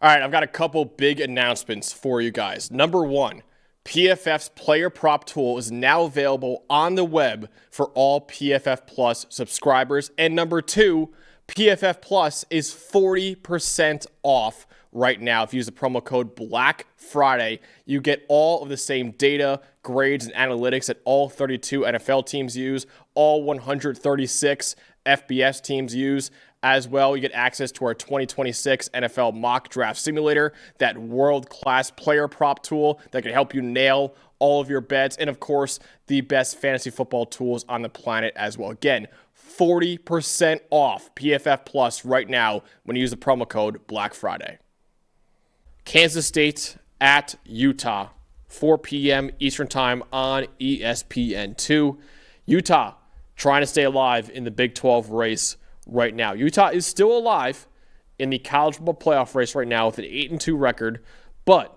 All right, I've got a couple big announcements for you guys. Number one, PFF's player prop tool is now available on the web for all PFF Plus subscribers. And number two, PFF Plus is 40% off right now. If you use the promo code Black Friday, you get all of the same data, grades, and analytics that all 32 NFL teams use, all 136 FBS teams use. As well, you get access to our 2026 NFL mock draft simulator, that world-class player prop tool that can help you nail all of your bets, and of course, the best fantasy football tools on the planet as well. Again, 40% off PFF Plus right now when you use the promo code Black Friday. Kansas State at Utah, 4 p.m. Eastern Time on ESPN2. Utah trying to stay alive in the Big 12 race right now. Utah is still alive in the college football playoff race right now with an 8-2 record, but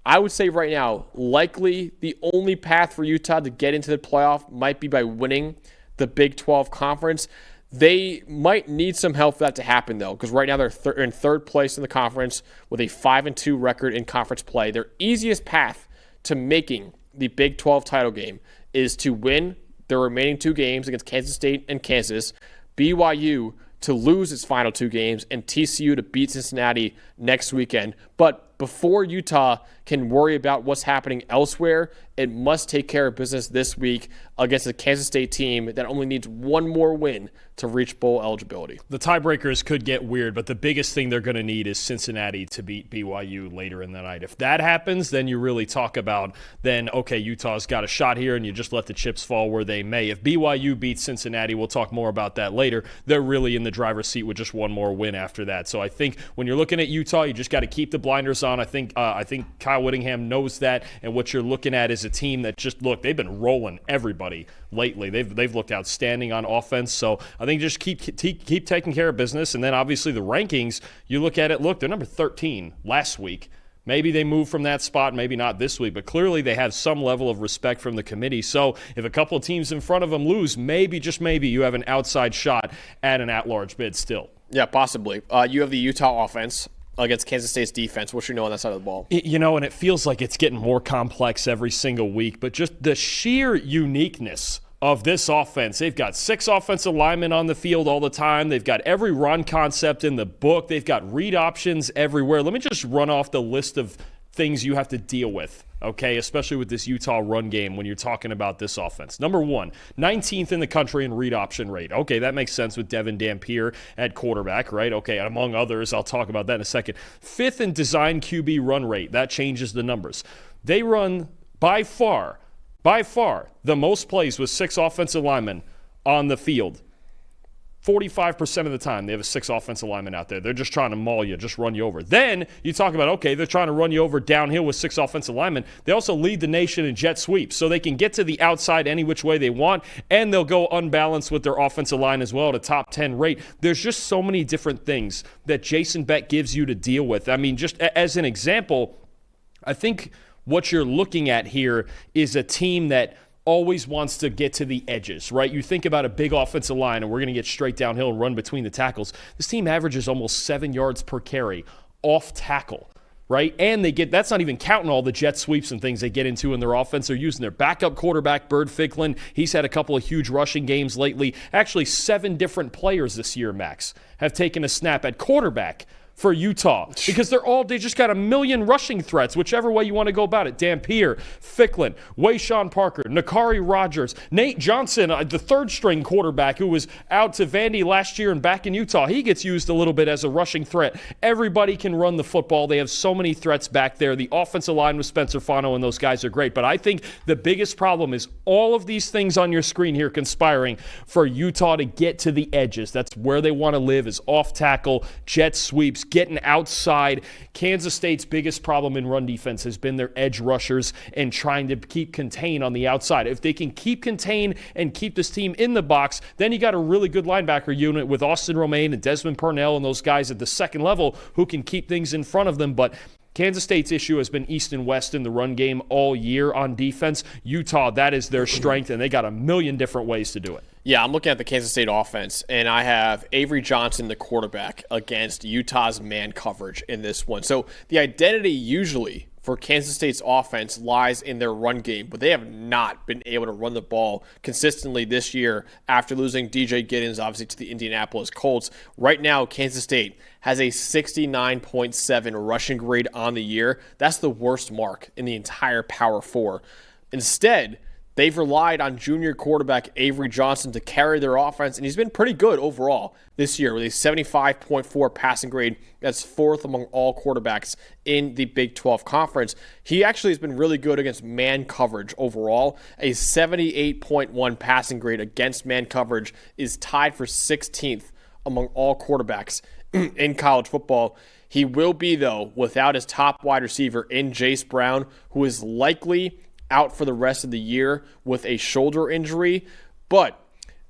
I would say right now, likely the only path for Utah to get into the playoff might be by winning the Big 12 conference. They might need some help for that to happen, though, because right now they're in third place in the conference with a 5-2 record in conference play. Their easiest path to making the Big 12 title game is to win their remaining two games against Kansas State and Kansas, BYU to lose its final two games, and TCU to beat Cincinnati next weekend. But before Utah can worry about what's happening elsewhere, it must take care of business this week against a Kansas State team that only needs one more win to reach bowl eligibility. The tiebreakers could get weird, but the biggest thing they're going to need is Cincinnati to beat BYU later in the night. If that happens, then you really talk about, then, okay, Utah's got a shot here, and you just let the chips fall where they may. If BYU beats Cincinnati, we'll talk more about that later, they're really in the driver's seat with just one more win after that. So I think when you're looking at Utah, you just got to keep the blinders on. I think Kyle Whittingham knows that, and what you're looking at is a team that just, look, they've been rolling everybody lately. They've looked outstanding on offense, so I think just keep taking care of business. And then obviously the rankings, you look at it, look, they're number 13 last week. Maybe they move from that spot, maybe not this week, but clearly they have some level of respect from the committee. So if a couple of teams in front of them lose, maybe, just maybe, you have an outside shot at an at-large bid still. Yeah, possibly. You have the Utah offense against Kansas State's defense. What you know on that side of the ball? You know, and it feels like it's getting more complex every single week, but just the sheer uniqueness of this offense. They've got 6 offensive linemen on the field all the time. They've got every run concept in the book. They've got read options everywhere. Let me just run off the list of things you have to deal with, okay, especially with this Utah run game when you're talking about this offense. Number 1, 19th in the country in read option rate. Okay, that makes sense with Devin Dampier at quarterback, right? Okay, among others, I'll talk about that in a second. 5th in design QB run rate. That changes the numbers. They run by far, the most plays with 6 offensive linemen on the field. 45% of the time, they have a 6 offensive linemen out there. They're just trying to maul you, just run you over. Then you talk about, okay, they're trying to run you over downhill with 6 offensive linemen. They also lead the nation in jet sweeps, so they can get to the outside any which way they want, and they'll go unbalanced with their offensive line as well at a top 10 rate. There's just so many different things that Jason Beck gives you to deal with. I mean, just as an example, I think what you're looking at here is a team that always wants to get to the edges, right? You think about a big offensive line, and we're going to get straight downhill and run between the tackles. This team averages almost 7 yards per carry off tackle, right? And they get, that's not even counting all the jet sweeps and things they get into in their offense. They're using their backup quarterback, Bird Ficklin. He's had a couple of huge rushing games lately. Actually, 7 different players this year, Max, have taken a snap at quarterback for Utah because they just got a million rushing threats, whichever way you want to go about it. Dampier, Ficklin, Wayshawn Parker, Nakari Rogers, Nate Johnson, the third-string quarterback who was out to Vandy last year and back in Utah. He gets used a little bit as a rushing threat. Everybody can run the football. They have so many threats back there. The offensive line with Spencer Fano and those guys are great. But I think the biggest problem is all of these things on your screen here conspiring for Utah to get to the edges. That's where they want to live, is off tackle, jet sweeps, getting outside. Kansas State's biggest problem in run defense has been their edge rushers and trying to keep contain on the outside. If they can keep contain and keep this team in the box, then you got a really good linebacker unit with Austin Romaine and Desmond Purnell and those guys at the second level who can keep things in front of them. But Kansas State's issue has been east and west in the run game all year on defense. Utah, that is their strength, and they got a million different ways to do it. Yeah, I'm looking at the Kansas State offense, and I have Avery Johnson, the quarterback, against Utah's man coverage in this one. So the identity usually for Kansas State's offense lies in their run game, but they have not been able to run the ball consistently this year after losing DJ Giddens, obviously, to the Indianapolis Colts. Right now, Kansas State has a 69.7 rushing grade on the year. That's the worst mark in the entire Power Four. Instead, they've relied on junior quarterback Avery Johnson to carry their offense, and he's been pretty good overall this year with a 75.4 passing grade. That's fourth among all quarterbacks in the Big 12 Conference. He actually has been really good against man coverage overall. A 78.1 passing grade against man coverage is tied for 16th among all quarterbacks in college football. He will be, though, without his top wide receiver in Jace Brown, who is likely out for the rest of the year with a shoulder injury. But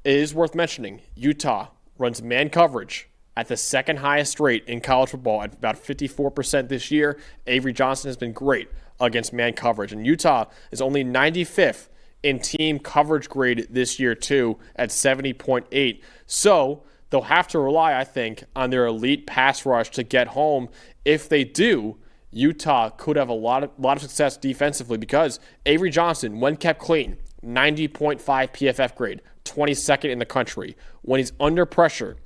it is worth mentioning, Utah runs man coverage at the second highest rate in college football at about 54% this year. Avery Johnson has been great against man coverage. And Utah is only 95th in team coverage grade this year, too, at 70.8. So they'll have to rely, I think, on their elite pass rush to get home. If they do, Utah could have a lot of success defensively because Avery Johnson, when kept clean, 90.5 PFF grade, 22nd in the country. When he's under pressure,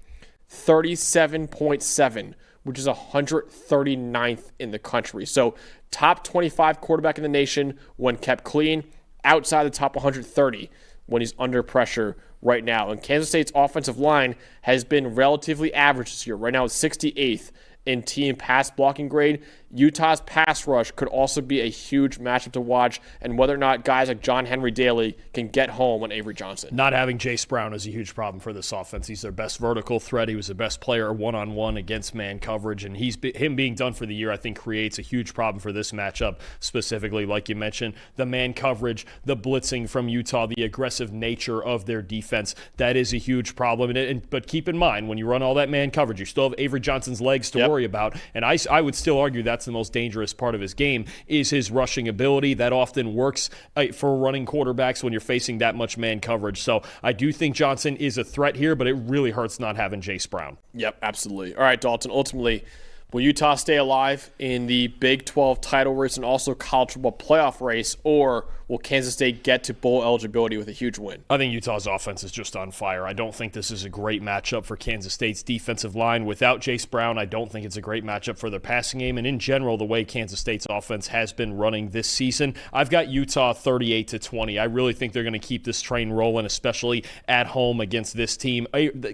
37.7, which is 139th in the country. So top 25 quarterback in the nation when kept clean, outside the top 130 when he's under pressure right now. And Kansas State's offensive line has been relatively average this year. Right now it's 68th in team pass blocking grade. Utah's pass rush could also be a huge matchup to watch, and whether or not guys like John Henry Daly can get home on Avery Johnson. Not having Jace Brown is a huge problem for this offense. He's their best vertical threat. He was the best player one-on-one against man coverage, and him being done for the year, I think, creates a huge problem for this matchup, specifically, like you mentioned, the man coverage, the blitzing from Utah, the aggressive nature of their defense. That is a huge problem. But keep in mind, when you run all that man coverage, you still have Avery Johnson's legs to worry about, and I would still argue that's the most dangerous part of his game is his rushing ability. That often works for running quarterbacks when you're facing that much man coverage. So I do think Johnson is a threat here, but it really hurts not having Jace Brown. Yep, absolutely. All right, Dalton, ultimately, will Utah stay alive in the Big 12 title race and also college football playoff race, or will Kansas State get to bowl eligibility with a huge win? I think Utah's offense is just on fire. I don't think this is a great matchup for Kansas State's defensive line. Without Jace Brown, I don't think it's a great matchup for their passing game. And in general, the way Kansas State's offense has been running this season, I've got Utah 38-20. I really think they're going to keep this train rolling, especially at home against this team.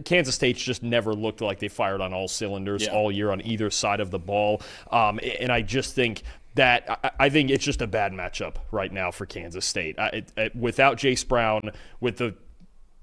Kansas State's just never looked like they fired on all cylinders all year on either side of the ball. And I just think that I think it's just a bad matchup right now for Kansas State. Without Jace Brown, with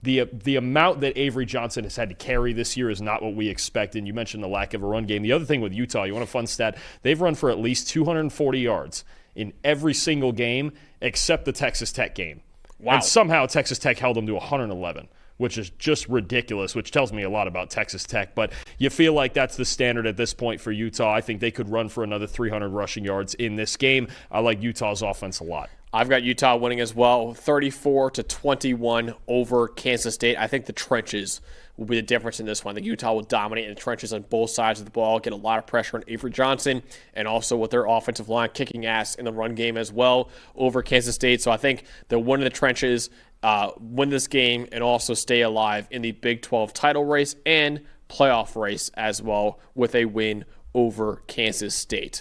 the amount that Avery Johnson has had to carry this year is not what we expected. You mentioned the lack of a run game. The other thing with Utah, you want a fun stat? They've run for at least 240 yards in every single game except the Texas Tech game. Wow. And somehow Texas Tech held them to 111. Which is just ridiculous, which tells me a lot about Texas Tech. But you feel like that's the standard at this point for Utah. I think they could run for another 300 rushing yards in this game. I like Utah's offense a lot. I've got Utah winning as well, 34-21 over Kansas State. I think the trenches will be the difference in this one. I think Utah will dominate in the trenches on both sides of the ball, get a lot of pressure on Avery Johnson, and also with their offensive line kicking ass in the run game as well over Kansas State. So I think they'll win in the trenches, win this game, and also stay alive in the Big 12 title race and playoff race as well with a win over Kansas State.